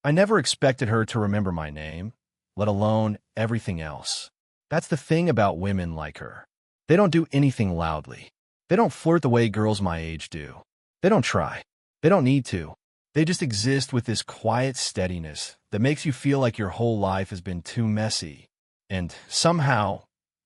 I never expected her to remember my name, let alone everything else. That's the thing about women like her. They don't do anything loudly. They don't flirt the way girls my age do. They don't try. They don't need to. They just exist with this quiet steadiness that makes you feel like your whole life has been too messy. And somehow,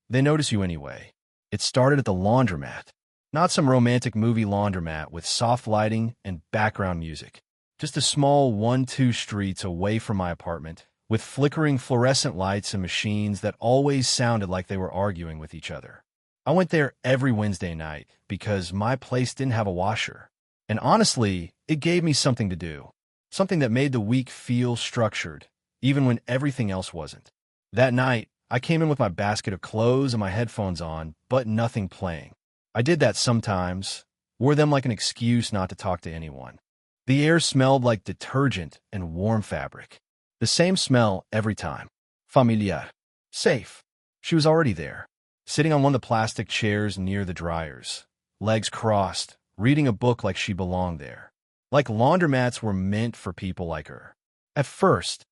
they notice you anyway. It started at the laundromat. Not some romantic movie laundromat with soft lighting and background music. Just a small 1-2 streets away from my apartment, with flickering fluorescent lights and machines that always sounded like they were arguing with each other. I went there every Wednesday night because my place didn't have a washer. And honestly, it gave me something to do. Something that made the week feel structured, even when everything else wasn't. That night, I came in with my basket of clothes and my headphones on, but nothing playing. I did that sometimes, wore them like an excuse not to talk to anyone. The air smelled like detergent and warm fabric. The same smell every time. Familiar. Safe. She was already there, sitting on one of the plastic chairs near the dryers, legs crossed, reading a book like she belonged there. Like laundromats were meant for people like her. At first,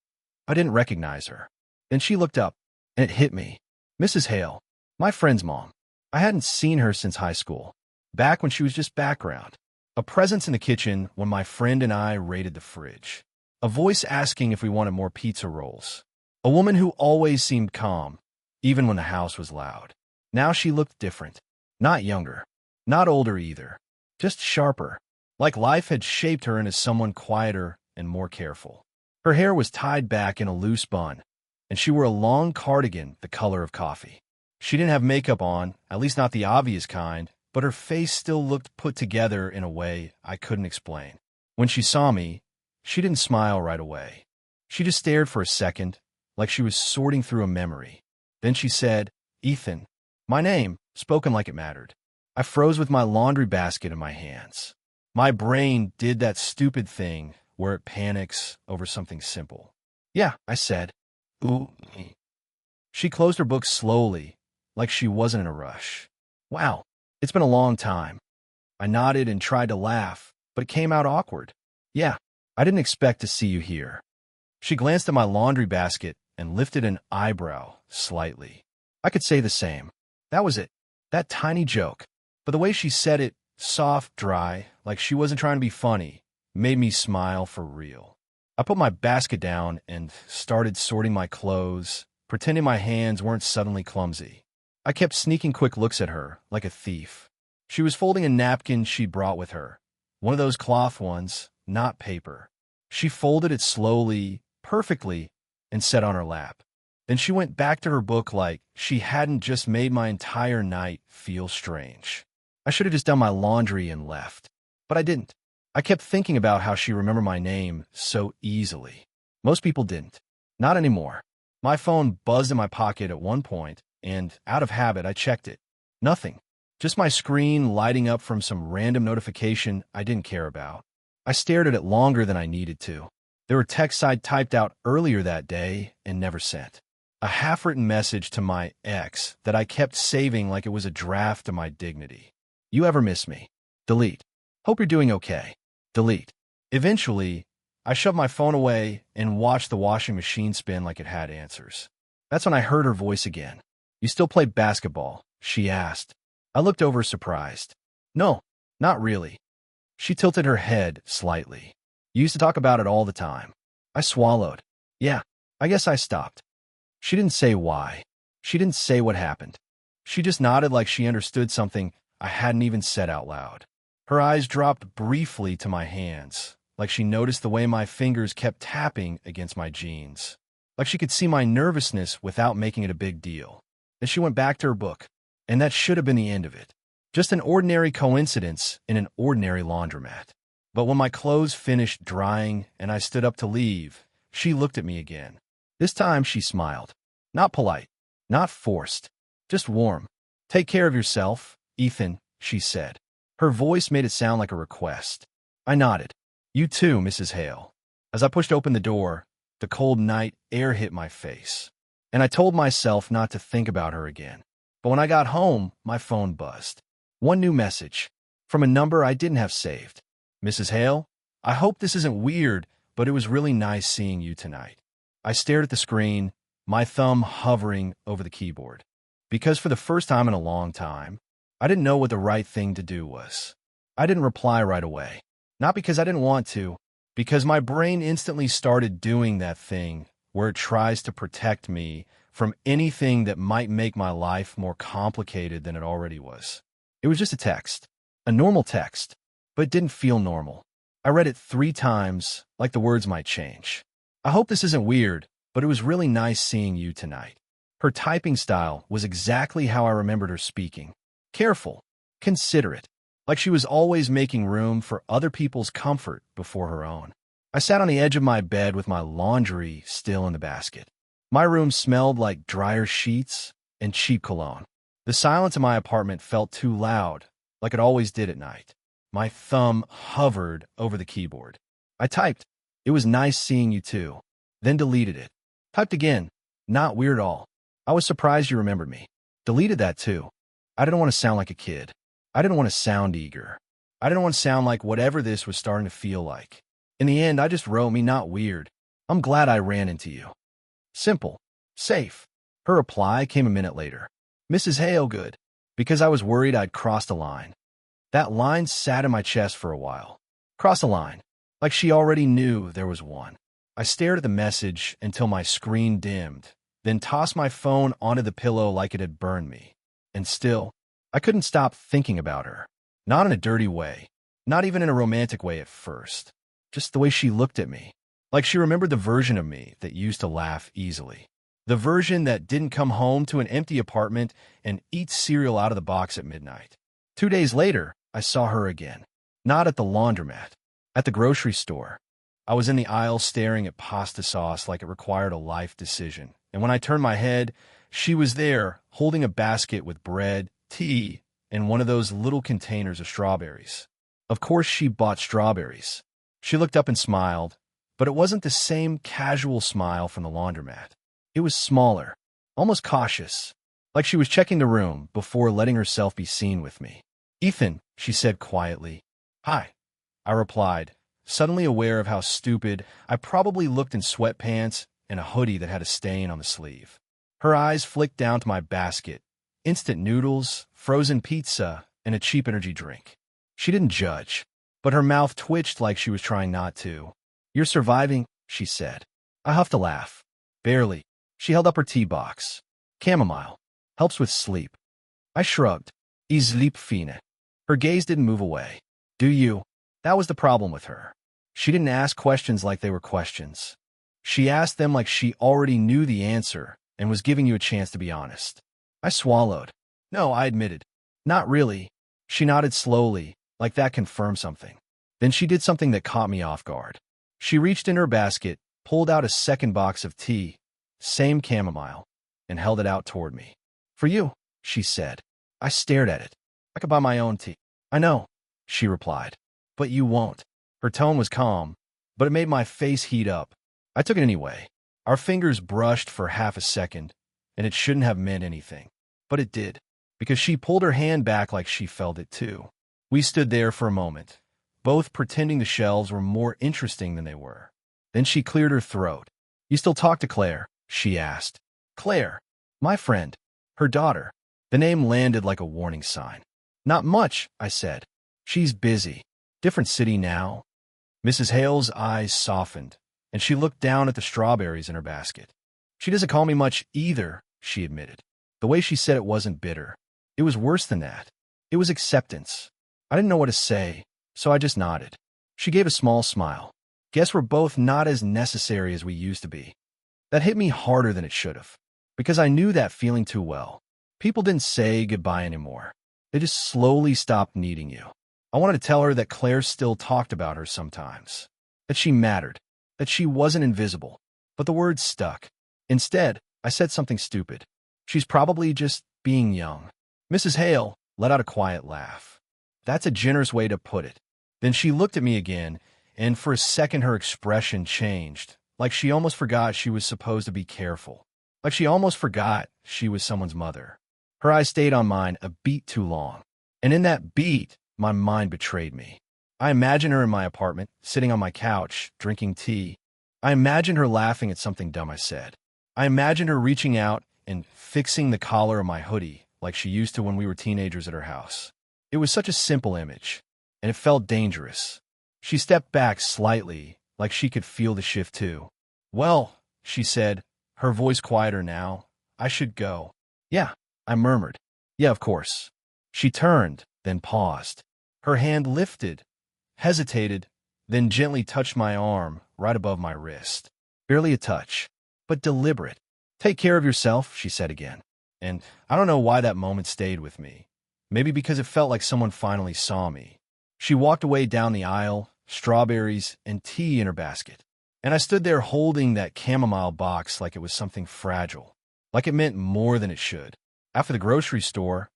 I didn't recognize her. Then she looked up, and it hit me. Mrs. Hale, my friend's mom. I hadn't seen her since high school, back when she was just background. A presence in the kitchen when my friend and I raided the fridge. A voice asking if we wanted more pizza rolls. A woman who always seemed calm, even when the house was loud. Now she looked different. Not younger. Not older either. Just sharper. Like life had shaped her into someone quieter and more careful. Her hair was tied back in a loose bun, and she wore a long cardigan the color of coffee. She didn't have makeup on, at least not the obvious kind, but her face still looked put together in a way I couldn't explain. When she saw me, she didn't smile right away. She just stared for a second, like she was sorting through a memory. Then she said, "Ethan." My name, spoken like it mattered. I froze with my laundry basket in my hands. My brain did that stupid thing where it panics over something simple. "Yeah," I said. "Ooh." She closed her book slowly, like she wasn't in a rush. "Wow, it's been a long time." I nodded and tried to laugh, but it came out awkward. "Yeah, I didn't expect to see you here." She glanced at my laundry basket and lifted an eyebrow slightly. I could say the same. That was it. That tiny joke. But the way she said it, soft, dry, like she wasn't trying to be funny, made me smile for real. I put my basket down and started sorting my clothes, pretending my hands weren't suddenly clumsy. I kept sneaking quick looks at her, like a thief. She was folding a napkin she'd brought with her. One of those cloth ones, not paper. She folded it slowly, perfectly, and set on her lap. Then she went back to her book like she hadn't just made my entire night feel strange. I should have just done my laundry and left. But I didn't. I kept thinking about how she remembered my name so easily. Most people didn't. Not anymore. My phone buzzed in my pocket at one point, and out of habit, I checked it. Nothing. Just my screen lighting up from some random notification I didn't care about. I stared at it longer than I needed to. There were texts I'd typed out earlier that day and never sent. A half-written message to my ex that I kept saving like it was a draft of my dignity. "You ever miss me?" Delete. "Hope you're doing okay." Delete. Eventually, I shoved my phone away and watched the washing machine spin like it had answers. That's when I heard her voice again. "You still play basketball?" she asked. I looked over surprised. "No, not really." She tilted her head slightly. "You used to talk about it all the time." I swallowed. "Yeah, I guess I stopped." She didn't say why. She didn't say what happened. She just nodded like she understood something I hadn't even said out loud. Her eyes dropped briefly to my hands, like she noticed the way my fingers kept tapping against my jeans. Like she could see my nervousness without making it a big deal. Then she went back to her book, and that should have been the end of it. Just an ordinary coincidence in an ordinary laundromat. But when my clothes finished drying and I stood up to leave, she looked at me again. This time she smiled. Not polite, not forced, just warm. "Take care of yourself, Ethan," she said. Her voice made it sound like a request. I nodded. "You too, Mrs. Hale." As I pushed open the door, the cold night air hit my face, and I told myself not to think about her again. But when I got home, my phone buzzed. One new message, from a number I didn't have saved. "Mrs. Hale, I hope this isn't weird, but it was really nice seeing you tonight. I stared at the screen, my thumb hovering over the keyboard. Because for the first time in a long time, I didn't know what the right thing to do was. I didn't reply right away. Not because I didn't want to, because my brain instantly started doing that thing where it tries to protect me from anything that might make my life more complicated than it already was. It was just a text, a normal text, but it didn't feel normal. I read it 3 times, like the words might change. I hope this isn't weird, but it was really nice seeing you tonight. Her typing style was exactly how I remembered her speaking. Careful, considerate, like she was always making room for other people's comfort before her own. I sat on the edge of my bed with my laundry still in the basket. My room smelled like dryer sheets and cheap cologne. The silence in my apartment felt too loud, like it always did at night. My thumb hovered over the keyboard. I typed, "It was nice seeing you too," then deleted it. Typed again, "Not weird at all. I was surprised you remembered me." Deleted that too. I didn't want to sound like a kid. I didn't want to sound eager. I didn't want to sound like whatever this was starting to feel like. In the end, I just wrote me, "Not weird. I'm glad I ran into you." Simple. Safe. Her reply came a minute later. "Mrs. Hale, good." Because I was worried I'd crossed a line. That line sat in my chest for a while. Cross a line. Like she already knew there was one. I stared at the message until my screen dimmed, then tossed my phone onto the pillow like it had burned me. And still, I couldn't stop thinking about her. Not in a dirty way. Not even in a romantic way at first. Just the way she looked at me. Like she remembered the version of me that used to laugh easily. The version that didn't come home to an empty apartment and eat cereal out of the box at midnight. 2 days later, I saw her again. Not at the laundromat. At the grocery store. I was in the aisle staring at pasta sauce like it required a life decision. And when I turned my head, she was there, holding a basket with bread, tea, and one of those little containers of strawberries. Of course she bought strawberries. She looked up and smiled, but it wasn't the same casual smile from the laundromat. It was smaller, almost cautious, like she was checking the room before letting herself be seen with me. "Ethan," she said quietly. "Hi," I replied, suddenly aware of how stupid I probably looked in sweatpants and a hoodie that had a stain on the sleeve. Her eyes flicked down to my basket, instant noodles, frozen pizza, and a cheap energy drink. She didn't judge, but her mouth twitched like she was trying not to. "You're surviving," she said. I huffed a laugh. "Barely." She held up her tea box. "Chamomile. Helps with sleep." I shrugged. "Ich sleep fine." Her gaze didn't move away. "Do you?" That was the problem with her. She didn't ask questions like they were questions. She asked them like she already knew the answer and was giving you a chance to be honest. I swallowed. "No," I admitted. "Not really." She nodded slowly, like that confirmed something. Then she did something that caught me off guard. She reached in her basket, pulled out a second box of tea, same chamomile, and held it out toward me. "For you," she said. I stared at it. "I could buy my own tea." "I know," she replied. "But you won't." Her tone was calm, but it made my face heat up. I took it anyway. Our fingers brushed for half a second, and it shouldn't have meant anything. But it did, because she pulled her hand back like she felt it too. We stood there for a moment, both pretending the shelves were more interesting than they were. Then she cleared her throat. "You still talk to Claire?" she asked. "Claire? My friend. Her daughter." The name landed like a warning sign. "Not much," I said. "She's busy. Different city now." Mrs. Hale's eyes softened, and she looked down at the strawberries in her basket. "She doesn't call me much either," she admitted. The way she said it wasn't bitter. It was worse than that. It was acceptance. I didn't know what to say, so I just nodded. She gave a small smile. "Guess we're both not as necessary as we used to be." That hit me harder than it should have, because I knew that feeling too well. People didn't say goodbye anymore. They just slowly stopped needing you. I wanted to tell her that Claire still talked about her sometimes, that she mattered, that she wasn't invisible, but the words stuck. Instead, I said something stupid. "She's probably just being young." Mrs. Hale let out a quiet laugh. "That's a generous way to put it." Then she looked at me again, and for a second her expression changed, like she almost forgot she was supposed to be careful, like she almost forgot she was someone's mother. Her eyes stayed on mine a beat too long, and in that beat, my mind betrayed me. I imagined her in my apartment, sitting on my couch, drinking tea. I imagined her laughing at something dumb I said. I imagined her reaching out and fixing the collar of my hoodie like she used to when we were teenagers at her house. It was such a simple image, and it felt dangerous. She stepped back slightly, like she could feel the shift too. "Well," she said, her voice quieter now, "I should go." "Yeah," I murmured. "Yeah, of course." She turned, then paused. Her hand lifted, hesitated, then gently touched my arm right above my wrist. Barely a touch, but deliberate. "Take care of yourself," she said again. And I don't know why that moment stayed with me. Maybe because it felt like someone finally saw me. She walked away down the aisle, strawberries and tea in her basket. And I stood there holding that chamomile box like it was something fragile, like it meant more than it should. After the grocery store,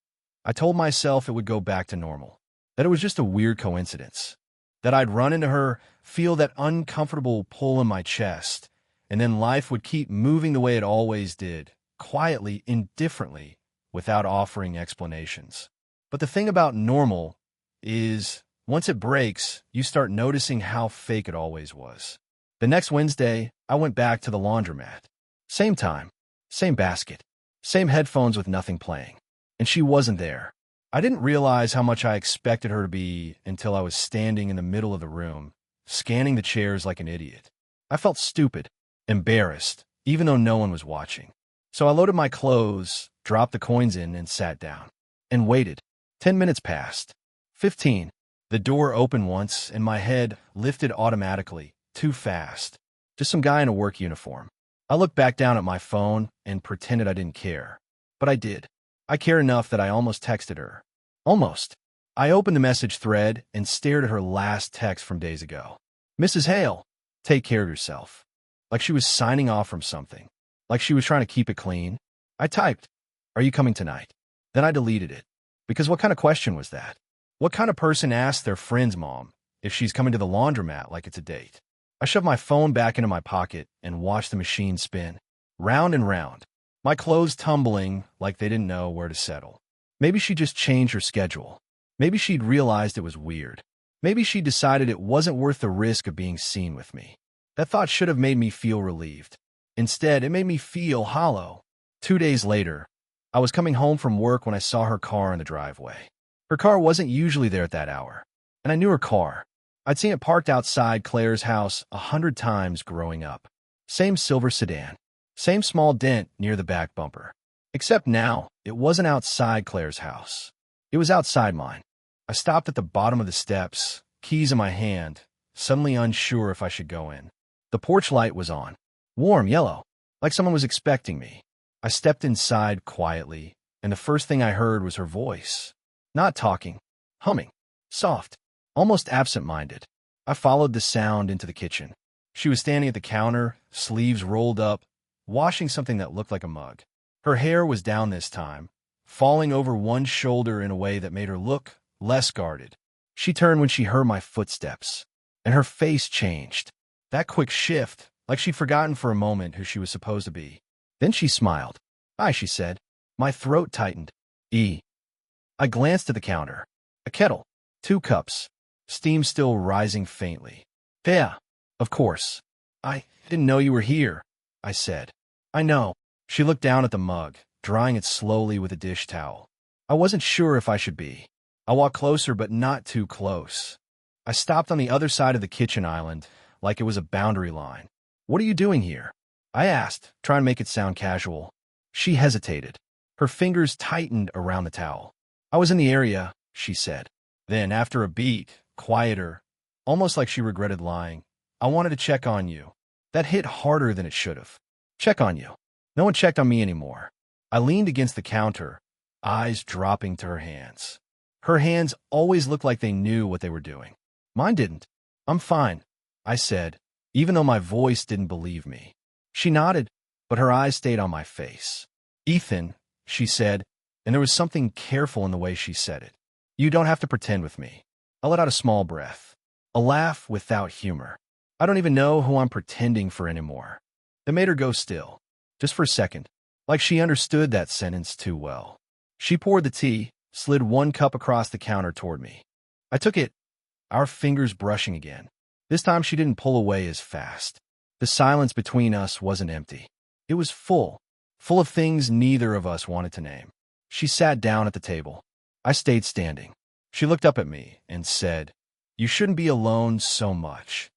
I told myself it would go back to normal, that it was just a weird coincidence, that I'd run into her, feel that uncomfortable pull in my chest, and then life would keep moving the way it always did, quietly, indifferently, without offering explanations. But the thing about normal is, once it breaks, you start noticing how fake it always was. The next Wednesday, I went back to the laundromat. Same time, same basket, same headphones with nothing playing. And she wasn't there. I didn't realize how much I expected her to be until I was standing in the middle of the room, scanning the chairs like an idiot. I felt stupid, embarrassed, even though no one was watching. So I loaded my clothes, dropped the coins in, and sat down. And waited. 10 minutes passed. 15. The door opened once, and my head lifted automatically, too fast. Just some guy in a work uniform. I looked back down at my phone and pretended I didn't care. But I did. I cared enough that I almost texted her. Almost. I opened the message thread and stared at her last text from days ago. "Mrs. Hale, take care of yourself." Like she was signing off from something. Like she was trying to keep it clean. I typed, "Are you coming tonight?" Then I deleted it. Because what kind of question was that? What kind of person asks their friend's mom if she's coming to the laundromat like it's a date? I shoved my phone back into my pocket and watched the machine spin, round and round, my clothes tumbling like they didn't know where to settle. Maybe she just changed her schedule. Maybe she'd realized it was weird. Maybe she decided it wasn't worth the risk of being seen with me. That thought should have made me feel relieved. Instead, it made me feel hollow. 2 days later, I was coming home from work when I saw her car in the driveway. Her car wasn't usually there at that hour, and I knew her car. I'd seen it parked outside Claire's house 100 times growing up. Same silver sedan, same small dent near the back bumper. Except now, it wasn't outside Claire's house. It was outside mine. I stopped at the bottom of the steps, keys in my hand, suddenly unsure if I should go in. The porch light was on, warm yellow, like someone was expecting me. I stepped inside quietly, and the first thing I heard was her voice. Not talking, humming, soft, almost absent-minded. I followed the sound into the kitchen. She was standing at the counter, sleeves rolled up, washing something that looked like a mug. Her hair was down this time, falling over one shoulder in a way that made her look less guarded. She turned when she heard my footsteps, and her face changed. That quick shift, like she'd forgotten for a moment who she was supposed to be. Then she smiled. "Hi," she said. My throat tightened. I glanced at the counter. A kettle, 2 cups, steam still rising faintly. "Yeah, of course. I didn't know you were here," I said. "I know." She looked down at the mug, drying it slowly with a dish towel. I wasn't sure if I should be. I walked closer, but not too close. I stopped on the other side of the kitchen island, like it was a boundary line. "What are you doing here?" I asked, trying to make it sound casual. She hesitated. Her fingers tightened around the towel. "I was in the area," she said. Then, after a beat, quieter, almost like she regretted lying, "I wanted to check on you." That hit harder than it should have. Check on you. No one checked on me anymore. I leaned against the counter, eyes dropping to her hands. Her hands always looked like they knew what they were doing. Mine didn't. "I'm fine," I said, even though my voice didn't believe me. She nodded, but her eyes stayed on my face. "Ethan," she said, and there was something careful in the way she said it. "You don't have to pretend with me." I let out a small breath, a laugh without humor. I don't even know who I'm pretending for anymore. It made her go still, just for a second, like she understood that sentence too well. She poured the tea, slid 1 cup across the counter toward me. I took it, our fingers brushing again. This time she didn't pull away as fast. The silence between us wasn't empty. It was full of things neither of us wanted to name. She sat down at the table. I stayed standing. She looked up at me and said, "You shouldn't be alone so much.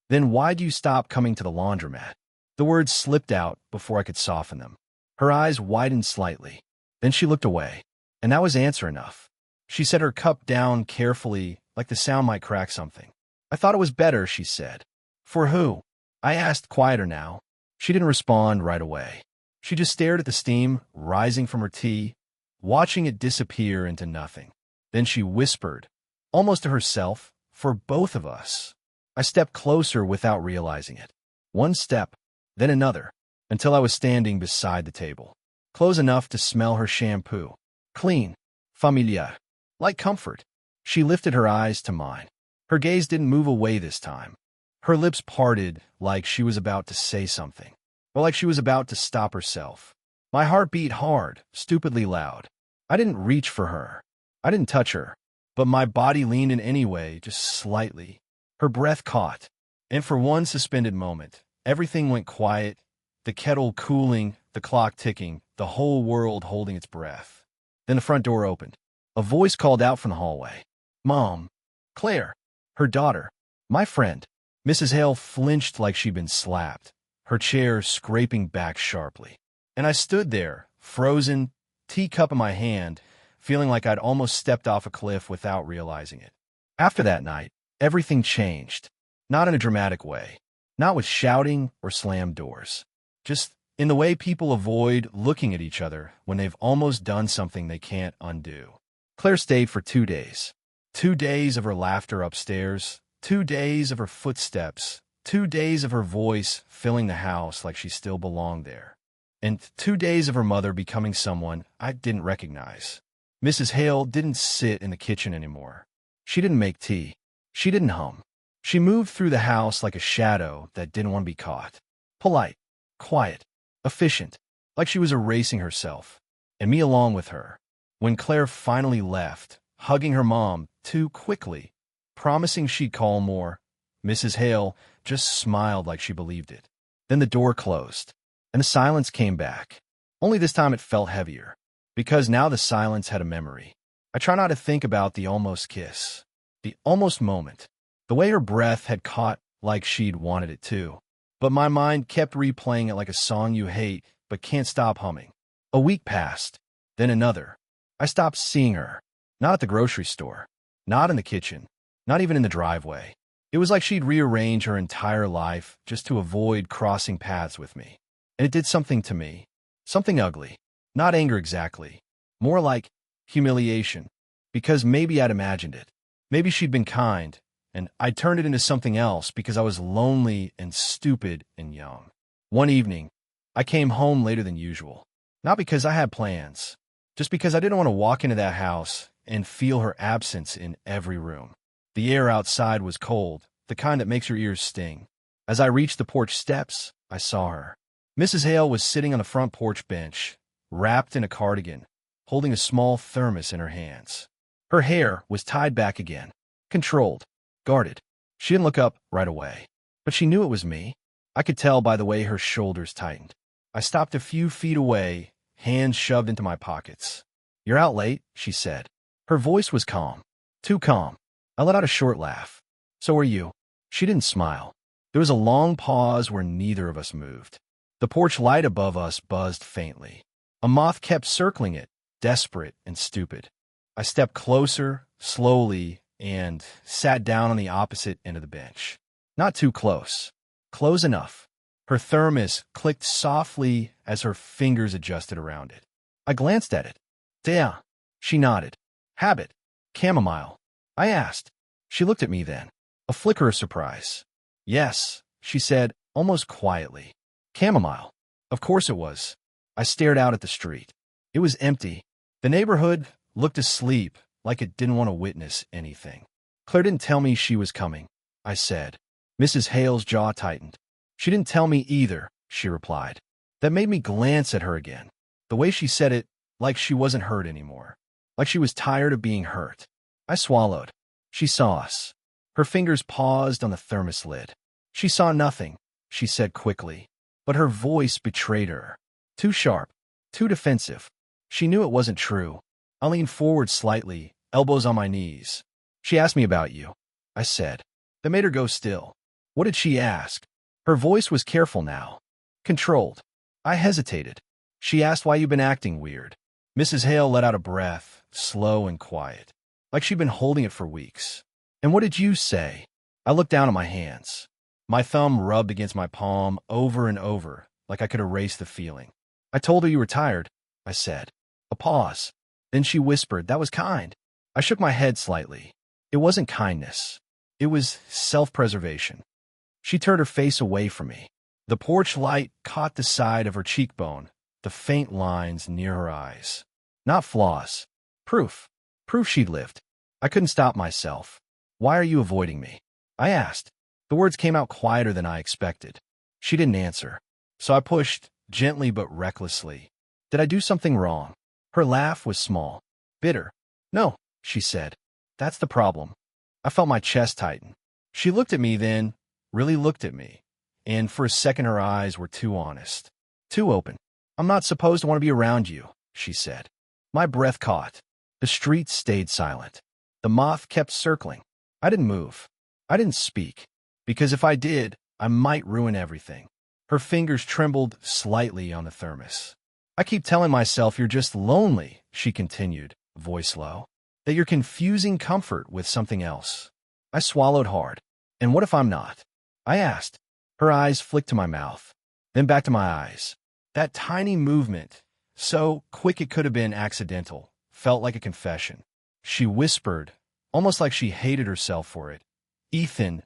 Then why do you stop coming to the laundromat?" The words slipped out before I could soften them. Her eyes widened slightly. Then she looked away, and that was answer enough. She set her cup down carefully, like the sound might crack something. "I thought it was better," she said. "For who?" I asked, quieter now. She didn't respond right away. She just stared at the steam rising from her tea, watching it disappear into nothing. Then she whispered, almost to herself, "For both of us." I stepped closer without realizing it. One step, then another, until I was standing beside the table, close enough to smell her shampoo. Clean, familiar, like comfort. She lifted her eyes to mine. Her gaze didn't move away this time. Her lips parted like she was about to say something, or like she was about to stop herself. My heart beat hard, stupidly loud. I didn't reach for her. I didn't touch her, but my body leaned in anyway, just slightly. Her breath caught, and for one suspended moment, everything went quiet, the kettle cooling, the clock ticking, the whole world holding its breath. Then the front door opened. A voice called out from the hallway. "Mom." Claire. Her daughter. My friend. Mrs. Hale flinched like she'd been slapped, her chair scraping back sharply. And I stood there, frozen, teacup in my hand, feeling like I'd almost stepped off a cliff without realizing it. After that night, everything changed. Not in a dramatic way. Not with shouting or slammed doors. Just in the way people avoid looking at each other when they've almost done something they can't undo. Claire stayed for 2 days. 2 days of her laughter upstairs, 2 days of her footsteps, 2 days of her voice filling the house like she still belonged there, and 2 days of her mother becoming someone I didn't recognize. Mrs. Hale didn't sit in the kitchen anymore. She didn't make tea. She didn't hum. She moved through the house like a shadow that didn't want to be caught. Polite, quiet, efficient, like she was erasing herself, and me along with her. When Claire finally left, hugging her mom too quickly, promising she'd call more, Mrs. Hale just smiled like she believed it. Then the door closed, and the silence came back. Only this time it felt heavier, because now the silence had a memory. I try not to think about the almost kiss, the almost moment, the way her breath had caught like she'd wanted it to. But my mind kept replaying it like a song you hate but can't stop humming. A week passed, then another. I stopped seeing her, not at the grocery store, not in the kitchen, not even in the driveway. It was like she'd rearranged her entire life just to avoid crossing paths with me. And it did something to me. Something ugly. Not anger exactly. More like humiliation. Because maybe I'd imagined it. Maybe she'd been kind, and I'd turned it into something else because I was lonely and stupid and young. One evening, I came home later than usual. Not because I had plans. Just because I didn't want to walk into that house and feel her absence in every room. The air outside was cold, the kind that makes your ears sting. As I reached the porch steps, I saw her. Mrs. Hale was sitting on the front porch bench, wrapped in a cardigan, holding a small thermos in her hands. Her hair was tied back again, controlled, guarded. She didn't look up right away, but she knew it was me. I could tell by the way her shoulders tightened. I stopped a few feet away, hands shoved into my pockets. "You're out late," she said. Her voice was calm, too calm. I let out a short laugh. "So are you." She didn't smile. There was a long pause where neither of us moved. The porch light above us buzzed faintly. A moth kept circling it, desperate and stupid. I stepped closer, slowly, and sat down on the opposite end of the bench. Not too close. Close enough. Her thermos clicked softly as her fingers adjusted around it. I glanced at it. "Yeah." She nodded. "Habit. Chamomile." I asked. She looked at me then, a flicker of surprise. "Yes," she said, almost quietly. "Chamomile." Of course it was. I stared out at the street. It was empty. The neighborhood looked asleep, like it didn't want to witness anything. "Claire didn't tell me she was coming," I said. Mrs. Hale's jaw tightened. "She didn't tell me either," she replied. That made me glance at her again. The way she said it, like she wasn't hurt anymore. Like she was tired of being hurt. I swallowed. She saw us. Her fingers paused on the thermos lid. She saw nothing, she said quickly, but her voice betrayed her. Too sharp, too defensive. She knew it wasn't true. I leaned forward slightly, elbows on my knees. She asked me about you, I said. That made her go still. What did she ask? Her voice was careful now. Controlled. I hesitated. She asked why you've been acting weird. Mrs. Hale let out a breath, slow and quiet, like she'd been holding it for weeks. And what did you say? I looked down at my hands. My thumb rubbed against my palm over and over, like I could erase the feeling. I told her you were tired, I said. A pause. Then she whispered, that was kind. I shook my head slightly. It wasn't kindness. It was self-preservation. She turned her face away from me. The porch light caught the side of her cheekbone, the faint lines near her eyes. Not flaws. Proof. Proof she'd lived. I couldn't stop myself. Why are you avoiding me? I asked. The words came out quieter than I expected. She didn't answer. So I pushed, gently but recklessly. Did I do something wrong? Her laugh was small. Bitter. No, she said. That's the problem. I felt my chest tighten. She looked at me then, really looked at me. And for a second her eyes were too honest. Too open. I'm not supposed to want to be around you, she said. My breath caught. The street stayed silent. The moth kept circling. I didn't move. I didn't speak. Because if I did, I might ruin everything. Her fingers trembled slightly on the thermos. I keep telling myself you're just lonely, she continued, voice low. That you're confusing comfort with something else. I swallowed hard. And what if I'm not? I asked. Her eyes flicked to my mouth, then back to my eyes. That tiny movement, so quick it could have been accidental, felt like a confession. She whispered, almost like she hated herself for it. Ethan.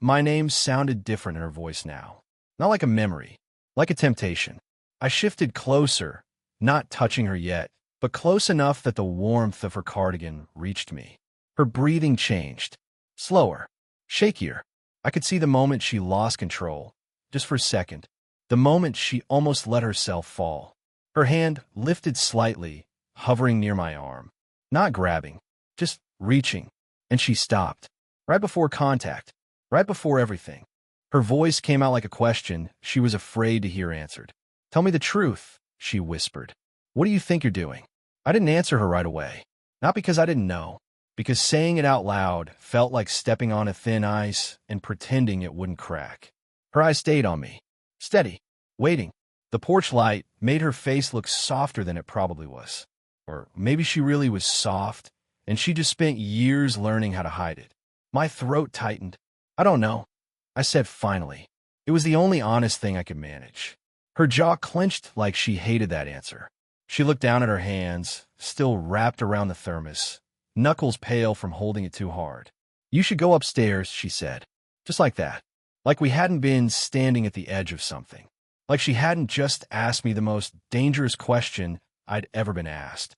My name sounded different in her voice now. Not like a memory, like a temptation. I shifted closer, not touching her yet, but close enough that the warmth of her cardigan reached me. Her breathing changed. Slower. Shakier. I could see the moment she lost control, just for a second. The moment she almost let herself fall. Her hand lifted slightly, hovering near my arm. Not grabbing, just reaching. And she stopped. Right before contact. Right before everything. Her voice came out like a question she was afraid to hear answered. Tell me the truth, she whispered. What do you think you're doing? I didn't answer her right away. Not because I didn't know. Because saying it out loud felt like stepping on a thin ice and pretending it wouldn't crack. Her eyes stayed on me. Steady. Waiting. The porch light made her face look softer than it probably was. Or maybe she really was soft, and she just spent years learning how to hide it. My throat tightened. I don't know, I said finally. It was the only honest thing I could manage. Her jaw clenched like she hated that answer. She looked down at her hands, still wrapped around the thermos, knuckles pale from holding it too hard. You should go upstairs, she said. Just like that. Like we hadn't been standing at the edge of something. Like she hadn't just asked me the most dangerous question I'd ever been asked.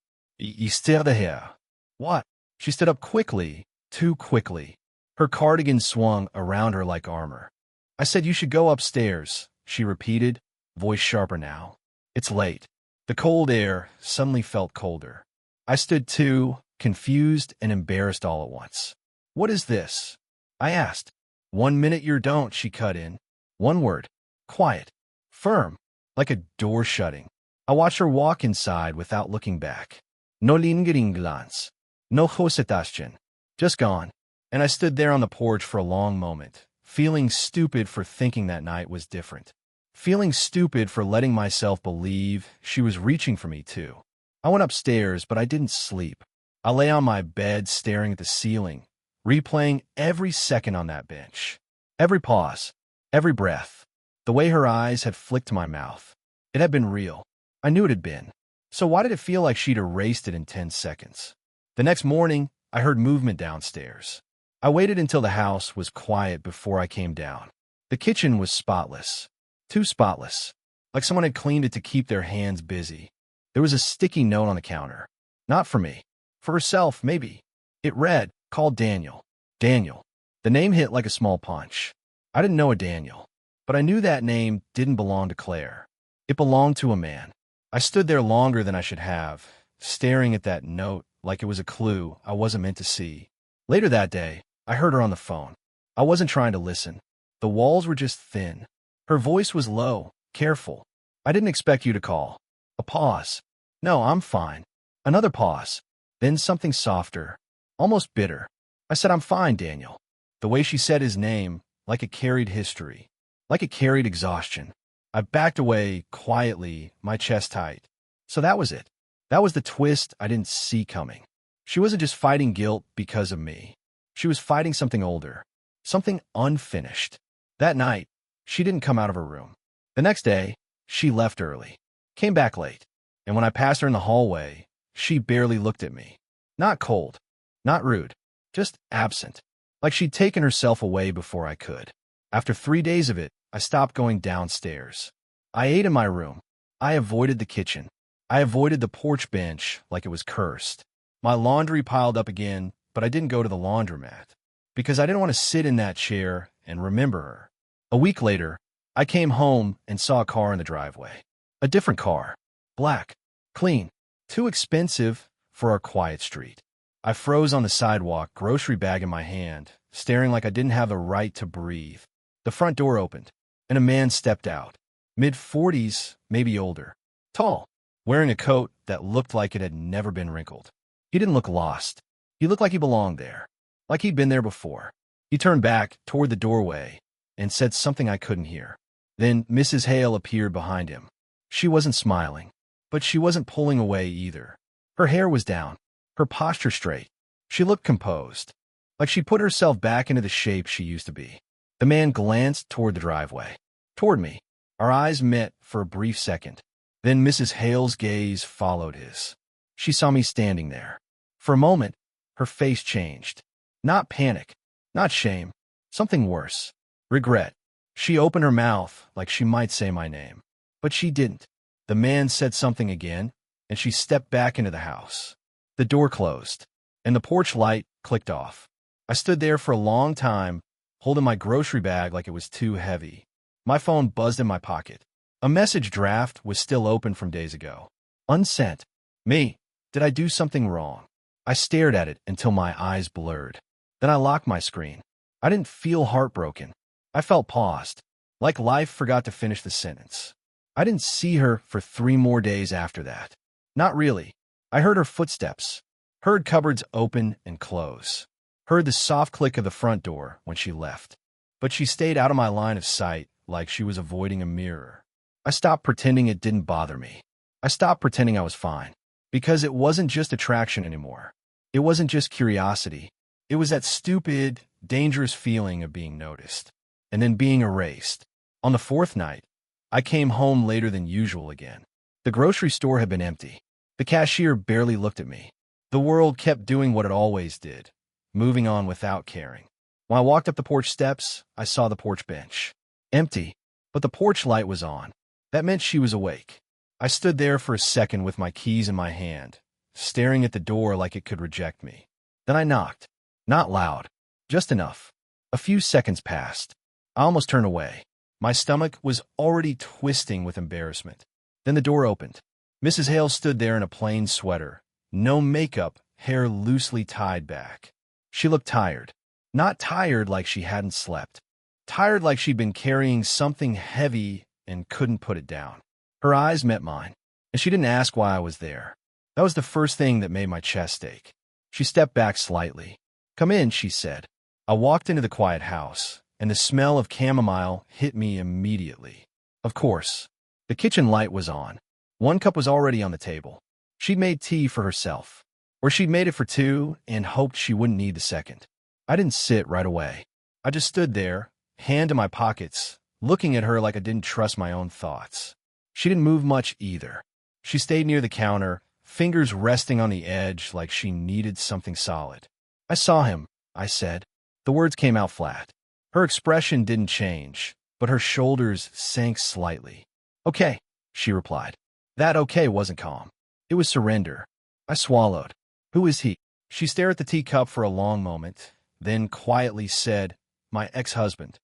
Still here. What? She stood up quickly, too quickly. Her cardigan swung around her like armor. I said you should go upstairs, she repeated, voice sharper now. It's late. The cold air suddenly felt colder. I stood too, confused and embarrassed all at once. What is this? I asked. 1 minute you don't, she cut in. One word. Quiet. Firm. Like a door shutting. I watched her walk inside without looking back. No lingering glance. No hesitation. Just gone. And I stood there on the porch for a long moment, feeling stupid for thinking that night was different. Feeling stupid for letting myself believe she was reaching for me too. I went upstairs, but I didn't sleep. I lay on my bed staring at the ceiling, replaying every second on that bench. Every pause, every breath. The way her eyes had flicked to my mouth. It had been real. I knew it had been. So why did it feel like she'd erased it in 10 seconds? The next morning, I heard movement downstairs. I waited until the house was quiet before I came down. The kitchen was spotless. Too spotless. Like someone had cleaned it to keep their hands busy. There was a sticky note on the counter. Not for me. For herself, maybe. It read, called Daniel. Daniel. The name hit like a small punch. I didn't know a Daniel. But I knew that name didn't belong to Claire. It belonged to a man. I stood there longer than I should have, staring at that note like it was a clue I wasn't meant to see. Later that day, I heard her on the phone. I wasn't trying to listen. The walls were just thin. Her voice was low, careful. I didn't expect you to call. A pause. No, I'm fine. Another pause. Then something softer, almost bitter. I said, I'm fine, Daniel. The way she said his name, like it carried history, like it carried exhaustion. I backed away quietly, my chest tight. So that was it. That was the twist I didn't see coming. She wasn't just fighting guilt because of me. She was fighting something older, something unfinished. That night, she didn't come out of her room. The next day, she left early, came back late, and when I passed her in the hallway, she barely looked at me. Not cold, not rude, just absent, like she'd taken herself away before I could. After 3 days of it, I stopped going downstairs. I ate in my room. I avoided the kitchen. I avoided the porch bench like it was cursed. My laundry piled up again, but I didn't go to the laundromat because I didn't want to sit in that chair and remember her. A week later, I came home and saw a car in the driveway. A different car. Black. Clean. Too expensive for our quiet street. I froze on the sidewalk, grocery bag in my hand, staring like I didn't have the right to breathe. The front door opened, and a man stepped out. Mid-40s, maybe older. Tall. Wearing a coat that looked like it had never been wrinkled. He didn't look lost. He looked like he belonged there. Like he'd been there before. He turned back toward the doorway and said something I couldn't hear. Then Mrs. Hale appeared behind him. She wasn't smiling, but she wasn't pulling away either. Her hair was down, her posture straight. She looked composed, like she put herself back into the shape she used to be. The man glanced toward the driveway, toward me. Our eyes met for a brief second. Then Mrs. Hale's gaze followed his. She saw me standing there. For a moment, her face changed. Not panic, not shame, something worse. Regret. She opened her mouth like she might say my name. But she didn't. The man said something again, and she stepped back into the house. The door closed, and the porch light clicked off. I stood there for a long time, holding my grocery bag like it was too heavy. My phone buzzed in my pocket. A message draft was still open from days ago. Unsent. Me. Did I do something wrong? I stared at it until my eyes blurred. Then I locked my screen. I didn't feel heartbroken. I felt paused, like life forgot to finish the sentence. I didn't see her for 3 more days after that. Not really. I heard her footsteps, heard cupboards open and close, heard the soft click of the front door when she left. But she stayed out of my line of sight like she was avoiding a mirror. I stopped pretending it didn't bother me. I stopped pretending I was fine. Because it wasn't just attraction anymore. It wasn't just curiosity. It was that stupid, dangerous feeling of being noticed. And then being erased. On the 4th night, I came home later than usual again. The grocery store had been empty. The cashier barely looked at me. The world kept doing what it always did, moving on without caring. When I walked up the porch steps, I saw the porch bench. Empty, but the porch light was on. That meant she was awake. I stood there for a second with my keys in my hand, staring at the door like it could reject me. Then I knocked. Not loud, just enough. A few seconds passed. I almost turned away. My stomach was already twisting with embarrassment. Then the door opened. Mrs. Hale stood there in a plain sweater, no makeup, hair loosely tied back. She looked tired. Not tired like she hadn't slept. Tired like she'd been carrying something heavy and couldn't put it down. Her eyes met mine, and she didn't ask why I was there. That was the first thing that made my chest ache. She stepped back slightly. Come in, she said. I walked into the quiet house, and the smell of chamomile hit me immediately. Of course, the kitchen light was on. 1 cup was already on the table. She'd made tea for herself, or she'd made it for 2 and hoped she wouldn't need the second. I didn't sit right away. I just stood there, hand in my pockets, looking at her like I didn't trust my own thoughts. She didn't move much either. She stayed near the counter, fingers resting on the edge like she needed something solid. I saw him, I said. The words came out flat. Her expression didn't change, but her shoulders sank slightly. Okay, she replied. That okay wasn't calm. It was surrender. I swallowed. Who is he? She stared at the teacup for a long moment, then quietly said, my ex-husband.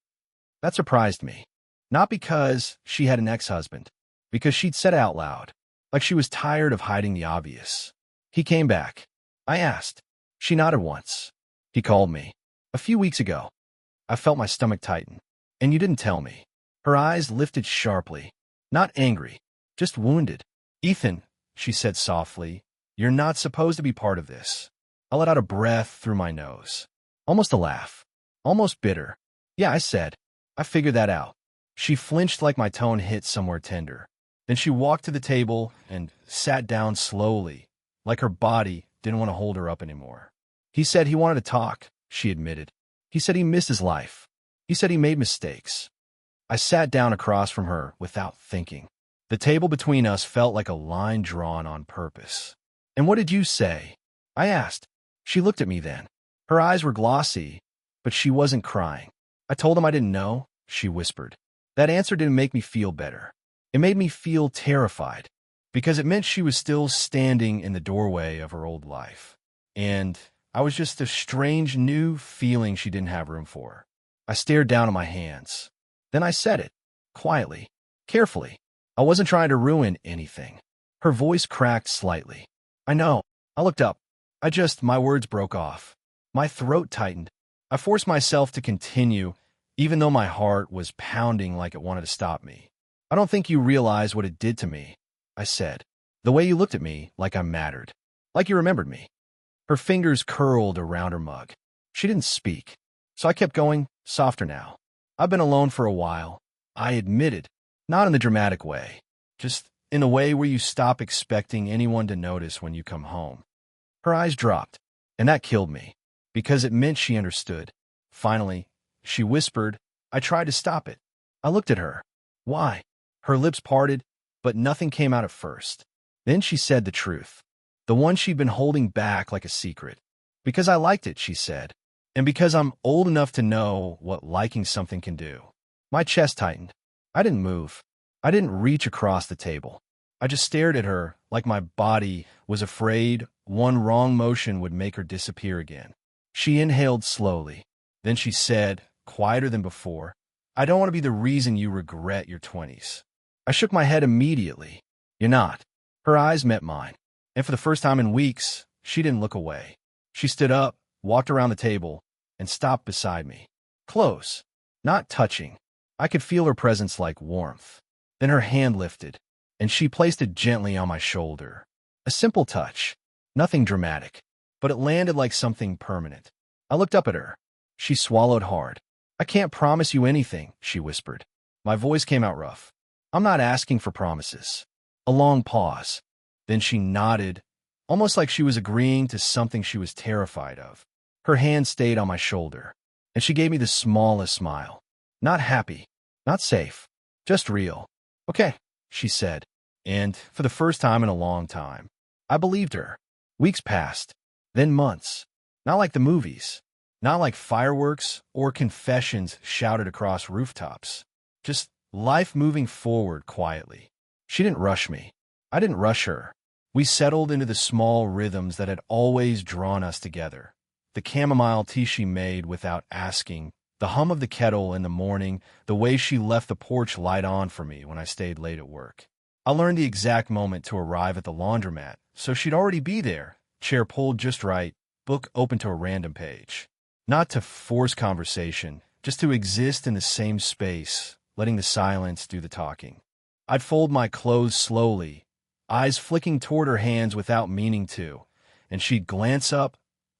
That surprised me. Not because she had an ex-husband, because she'd said it out loud, like she was tired of hiding the obvious. He came back. I asked. She nodded once. He called me. A few weeks ago. I felt my stomach tighten. And you didn't tell me. Her eyes lifted sharply. Not angry, just wounded. Ethan, she said softly, you're not supposed to be part of this. I let out a breath through my nose. Almost a laugh. Almost bitter. Yeah, I said. I figured that out. She flinched like my tone hit somewhere tender. Then she walked to the table and sat down slowly, like her body didn't want to hold her up anymore. He said he wanted to talk, she admitted. He said he missed his life. He said he made mistakes. I sat down across from her without thinking. The table between us felt like a line drawn on purpose. And what did you say? I asked. She looked at me then. Her eyes were glossy, but she wasn't crying. I told him I didn't know, she whispered. That answer didn't make me feel better. It made me feel terrified, because it meant she was still standing in the doorway of her old life. And I was just a strange new feeling she didn't have room for. I stared down at my hands. Then I said it, quietly, carefully. I wasn't trying to ruin anything. Her voice cracked slightly. I know. I looked up. My words broke off. My throat tightened. I forced myself to continue, even though my heart was pounding like it wanted to stop me. I don't think you realize what it did to me, I said. The way you looked at me, like I mattered. Like you remembered me. Her fingers curled around her mug. She didn't speak. So I kept going, softer now. I've been alone for a while. I admitted. Not in the dramatic way. Just in a way where you stop expecting anyone to notice when you come home. Her eyes dropped, and that killed me, because it meant she understood. Finally, she whispered. I tried to stop it. I looked at her. Why? Her lips parted, but nothing came out at first. Then she said the truth. The one she'd been holding back like a secret. Because I liked it, she said. And because I'm old enough to know what liking something can do. My chest tightened. I didn't move. I didn't reach across the table. I just stared at her like my body was afraid one wrong motion would make her disappear again. She inhaled slowly. Then she said, quieter than before, I don't want to be the reason you regret your 20s. I shook my head immediately. You're not. Her eyes met mine. And for the first time in weeks, she didn't look away. She stood up, walked around the table, and stopped beside me. Close. Not touching. I could feel her presence like warmth. Then her hand lifted, and she placed it gently on my shoulder. A simple touch. Nothing dramatic. But it landed like something permanent. I looked up at her. She swallowed hard. I can't promise you anything, she whispered. My voice came out rough. I'm not asking for promises. A long pause. Then she nodded, almost like she was agreeing to something she was terrified of. Her hand stayed on my shoulder, and she gave me the smallest smile. Not happy, not safe, just real. Okay, she said, and for the first time in a long time, I believed her. Weeks passed, then months. Not like the movies, not like fireworks or confessions shouted across rooftops. Just life moving forward quietly. She didn't rush me. I didn't rush her. We settled into the small rhythms that had always drawn us together. The chamomile tea she made without asking, the hum of the kettle in the morning, the way she left the porch light on for me when I stayed late at work. I learned the exact moment to arrive at the laundromat, so she'd already be there, chair pulled just right, book open to a random page. Not to force conversation, just to exist in the same space, letting the silence do the talking. I'd fold my clothes slowly, eyes flicking toward her hands without meaning to, and she'd glance up,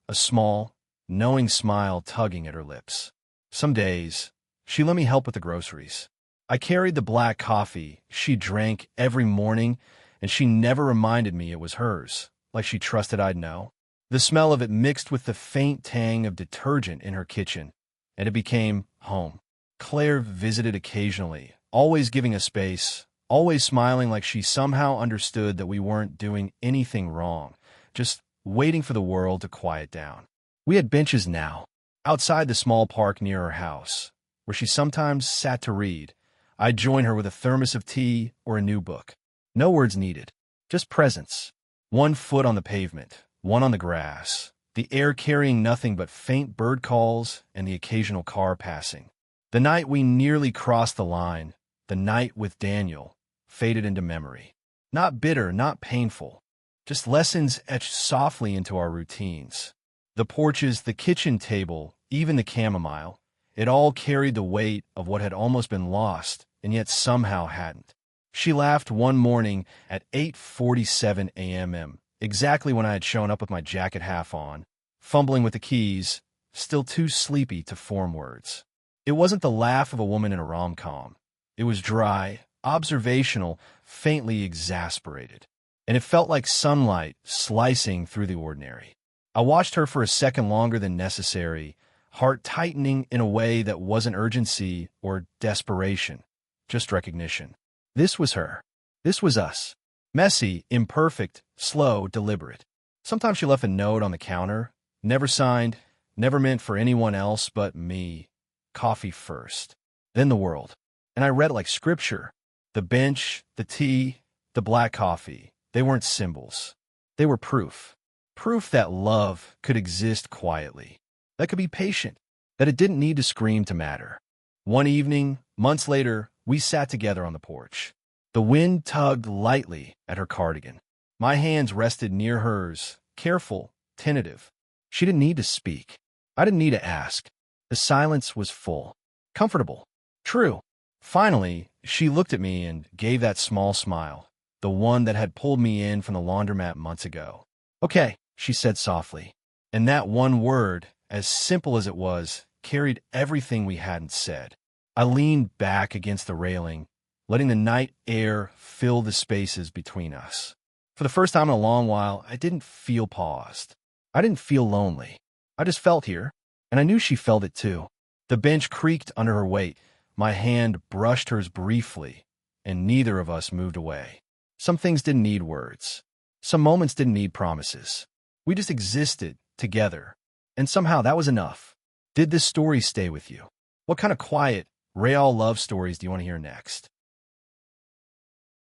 a small, knowing smile tugging at her lips. Some days, she let me help with the groceries. I carried the black coffee she drank every morning, and she never reminded me it was hers, like she trusted I'd know. The smell of it mixed with the faint tang of detergent in her kitchen, and it became home. Claire visited occasionally, always giving us space, always smiling like she somehow understood that we weren't doing anything wrong, just waiting for the world to quiet down. We had benches now, outside the small park near her house, where she sometimes sat to read. I'd join her with a thermos of tea or a new book. No words needed, just presence. One foot on the pavement, one on the grass, the air carrying nothing but faint bird calls and the occasional car passing. The night we nearly crossed the line, the night with Daniel, faded into memory. Not bitter, not painful, Just lessons etched softly into our routines. The porches, the kitchen table, even the chamomile, it all carried the weight of what had almost been lost, and yet somehow hadn't. She laughed one morning at 8:47 a.m., exactly when I had shown up with my jacket half on, fumbling with the keys, still too sleepy to form words. It wasn't the laugh of a woman in a rom-com. It was dry, observational, faintly exasperated, and it felt like sunlight slicing through the ordinary. I watched her for a second longer than necessary, heart tightening in a way that wasn't urgency or desperation, just recognition. This was her. This was us. Messy, imperfect, slow, deliberate. Sometimes she left a note on the counter, never signed, never meant for anyone else but me. Coffee first, then the world. And I read it like scripture. The bench, the tea, the black coffee, they weren't symbols. They were proof. Proof that love could exist quietly, that could be patient, that it didn't need to scream to matter. One evening, months later, we sat together on the porch. The wind tugged lightly at her cardigan. My hands rested near hers, careful, tentative. She didn't need to speak. I didn't need to ask. The silence was full, comfortable, true. Finally, she looked at me and gave that small smile, the one that had pulled me in from the laundromat months ago. "Okay," she said softly. And that one word, as simple as it was, carried everything we hadn't said. I leaned back against the railing, letting the night air fill the spaces between us. For the first time in a long while, I didn't feel paused. I didn't feel lonely. I just felt here, and I knew she felt it too. The bench creaked under her weight. My hand brushed hers briefly, and neither of us moved away. Some things didn't need words. Some moments didn't need promises. We just existed together, and somehow that was enough. Did this story stay with you? What kind of quiet, real love stories do you want to hear next?